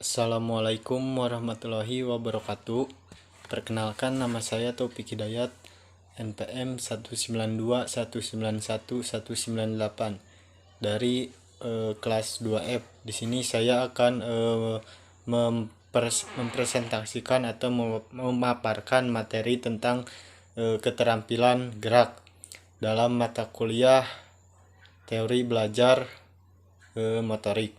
Assalamualaikum warahmatullahi wabarakatuh. Perkenalkan, nama saya Taufik Hidayat, NPM 192191198 dari kelas 2F. Di sini saya akan mempresentasikan atau memaparkan materi tentang keterampilan gerak dalam mata kuliah teori belajar motorik.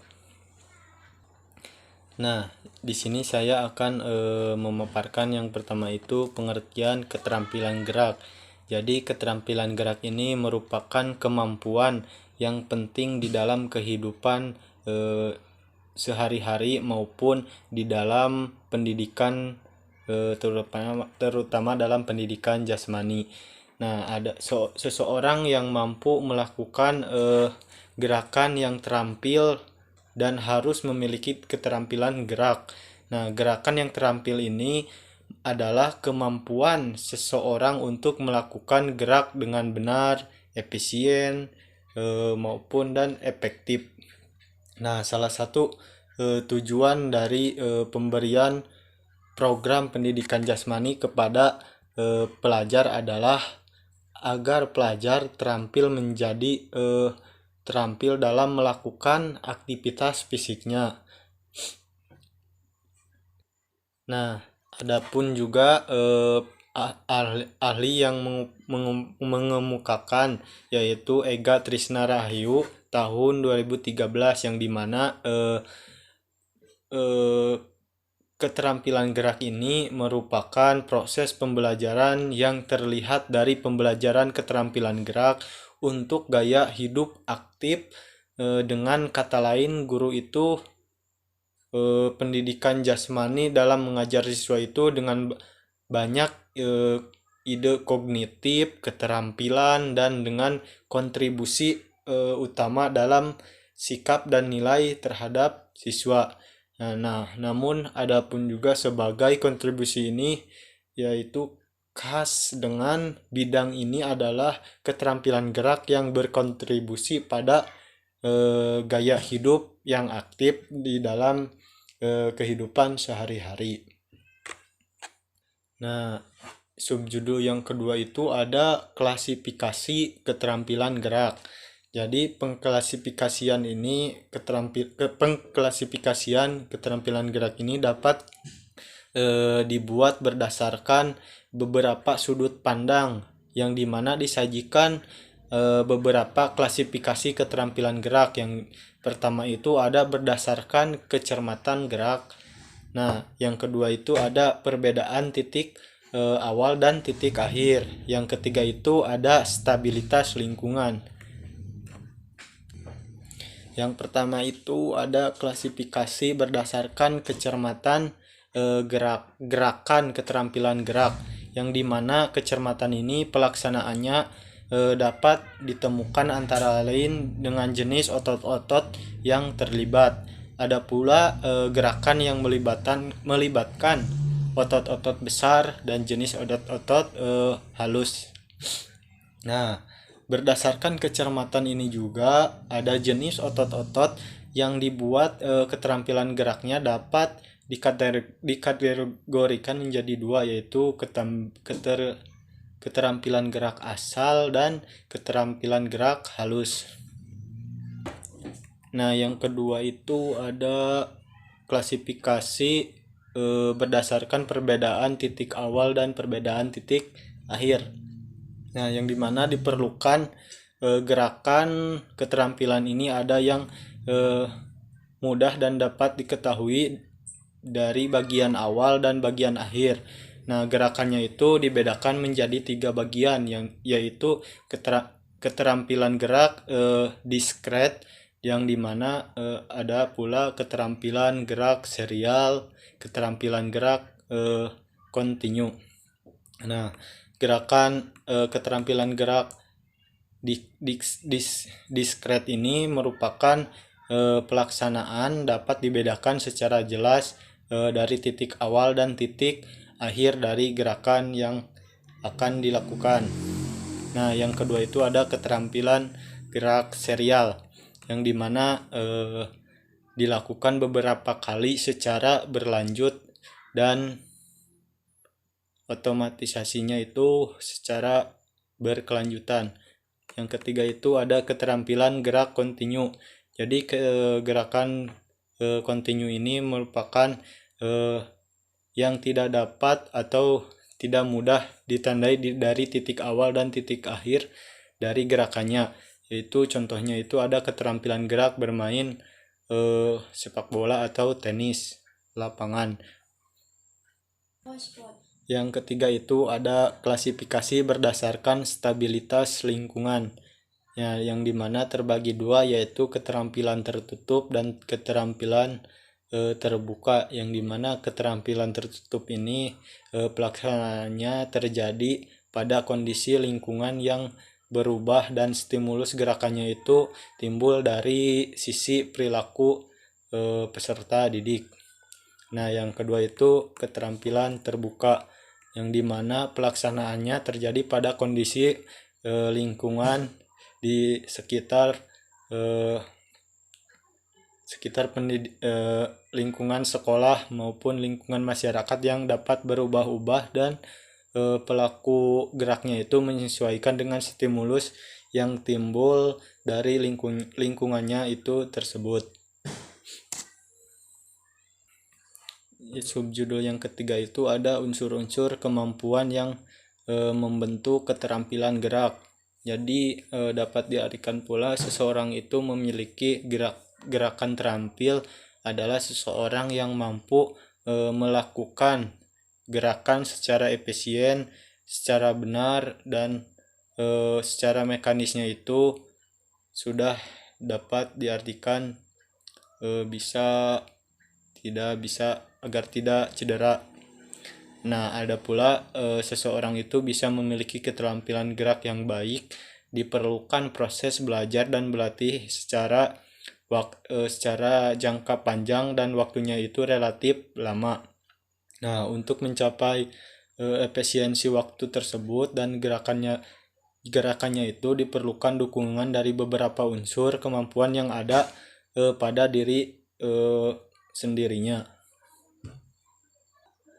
Nah, di sini saya akan memaparkan yang pertama itu pengertian keterampilan gerak. Jadi, keterampilan gerak ini merupakan kemampuan yang penting di dalam kehidupan sehari-hari maupun di dalam pendidikan, terutama dalam pendidikan jasmani. Nah, ada seseorang yang mampu melakukan gerakan yang terampil dan harus memiliki keterampilan gerak. Nah, gerakan yang terampil ini adalah kemampuan seseorang untuk melakukan gerak dengan benar, efisien, maupun dan efektif. Nah, salah satu tujuan dari pemberian program pendidikan jasmani kepada pelajar adalah agar pelajar terampil dalam melakukan aktivitas fisiknya. Nah, adapun juga ahli yang mengemukakan, yaitu Ega Trisna Rahayu tahun 2013, yang dimana keterampilan gerak ini merupakan proses pembelajaran yang terlihat dari pembelajaran keterampilan gerak untuk gaya hidup aktif. Dengan kata lain, guru itu pendidikan jasmani dalam mengajar siswa itu dengan banyak ide kognitif, keterampilan, dan dengan kontribusi utama dalam sikap dan nilai terhadap siswa. Nah, namun adapun juga sebagai kontribusi ini, yaitu khas dengan bidang ini adalah keterampilan gerak yang berkontribusi pada gaya hidup yang aktif di dalam kehidupan sehari-hari. Nah, subjudul yang kedua itu ada klasifikasi keterampilan gerak. Jadi pengklasifikasian keterampilan gerak ini dapat dibuat berdasarkan beberapa sudut pandang, yang dimana disajikan beberapa klasifikasi keterampilan gerak. Yang pertama itu ada berdasarkan kecermatan gerak. Nah, yang kedua itu ada perbedaan titik awal dan titik akhir. Yang ketiga itu ada stabilitas lingkungan. Yang pertama itu ada klasifikasi berdasarkan kecermatan gerakan keterampilan gerak, yang dimana kecermatan ini pelaksanaannya dapat ditemukan antara lain dengan jenis otot-otot yang terlibat. Ada pula gerakan yang melibatkan otot-otot besar dan jenis otot-otot halus. Nah, berdasarkan kecermatan ini juga ada jenis otot-otot yang dibuat keterampilan geraknya dapat dikategorikan menjadi dua, yaitu keterampilan gerak asal dan keterampilan gerak halus. Nah, yang kedua itu ada klasifikasi berdasarkan perbedaan titik awal dan perbedaan titik akhir. Nah, yang dimana diperlukan gerakan keterampilan ini ada yang mudah dan dapat diketahui dari bagian awal dan bagian akhir. Nah, gerakannya itu dibedakan menjadi 3 bagian, yaitu keterampilan gerak diskret, yang dimana ada pula keterampilan gerak serial, keterampilan gerak kontinu. Nah, gerakan keterampilan gerak diskret ini merupakan pelaksanaan dapat dibedakan secara jelas dari titik awal dan titik akhir dari gerakan yang akan dilakukan. Nah, yang kedua itu ada keterampilan gerak serial, yang dimana dilakukan beberapa kali secara berlanjut dan otomatisasinya itu secara berkelanjutan. Yang ketiga itu ada keterampilan gerak kontinu. Jadi gerakan kontinu ini merupakan yang tidak dapat atau tidak mudah ditandai dari titik awal dan titik akhir dari gerakannya. Yaitu contohnya itu ada keterampilan gerak bermain sepak bola atau tenis lapangan. Yang ketiga itu ada klasifikasi berdasarkan stabilitas lingkungan. Ya, yang dimana terbagi dua, yaitu keterampilan tertutup dan keterampilan terbuka. Yang dimana keterampilan tertutup ini pelaksanaannya terjadi pada kondisi lingkungan yang berubah dan stimulus gerakannya itu timbul dari sisi perilaku peserta didik. Nah, yang kedua itu keterampilan terbuka, yang dimana pelaksanaannya terjadi pada kondisi lingkungan di sekitar lingkungan sekolah maupun lingkungan masyarakat yang dapat berubah-ubah dan pelaku geraknya itu menyesuaikan dengan stimulus yang timbul dari lingkungannya itu tersebut. Subjudul yang ketiga itu ada unsur-unsur kemampuan yang membentuk keterampilan gerak. Jadi dapat diartikan pula seseorang itu memiliki gerakan terampil adalah seseorang yang mampu melakukan gerakan secara efisien, secara benar, dan secara mekanisnya itu sudah dapat diartikan bisa agar tidak cedera. Nah, ada pula seseorang itu bisa memiliki keterampilan gerak yang baik, diperlukan proses belajar dan berlatih secara jangka panjang dan waktunya itu relatif lama. Nah, untuk mencapai efisiensi waktu tersebut dan gerakannya itu diperlukan dukungan dari beberapa unsur kemampuan yang ada pada diri sendirinya.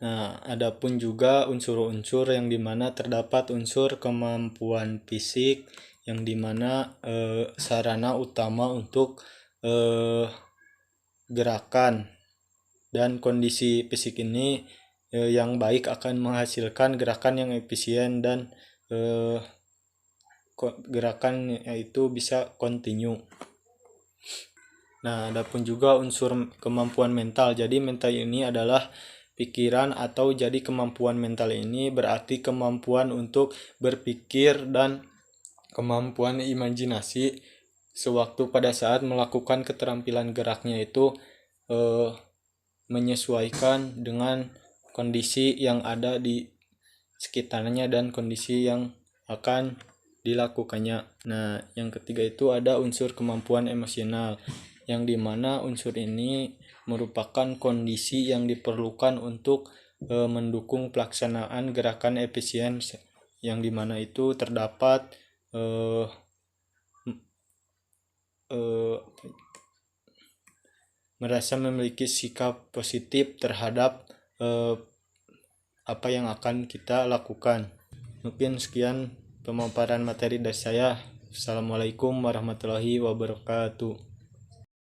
Nah, adapun juga unsur-unsur yang dimana terdapat unsur kemampuan fisik, yang dimana sarana utama untuk gerakan dan kondisi fisik ini yang baik akan menghasilkan gerakan yang efisien dan gerakan itu bisa kontinu. Nah, adapun juga unsur kemampuan mental. Jadi mental ini adalah pikiran, atau jadi kemampuan mental ini berarti kemampuan untuk berpikir dan kemampuan imajinasi sewaktu pada saat melakukan keterampilan geraknya itu menyesuaikan dengan kondisi yang ada di sekitarnya dan kondisi yang akan dilakukannya. Nah, yang ketiga itu ada unsur kemampuan emosional, yang dimana unsur ini merupakan kondisi yang diperlukan untuk mendukung pelaksanaan gerakan efisien, yang dimana itu terdapat merasa memiliki sikap positif terhadap apa yang akan kita lakukan. Mungkin sekian pemaparan materi dari saya. Assalamualaikum warahmatullahi wabarakatuh.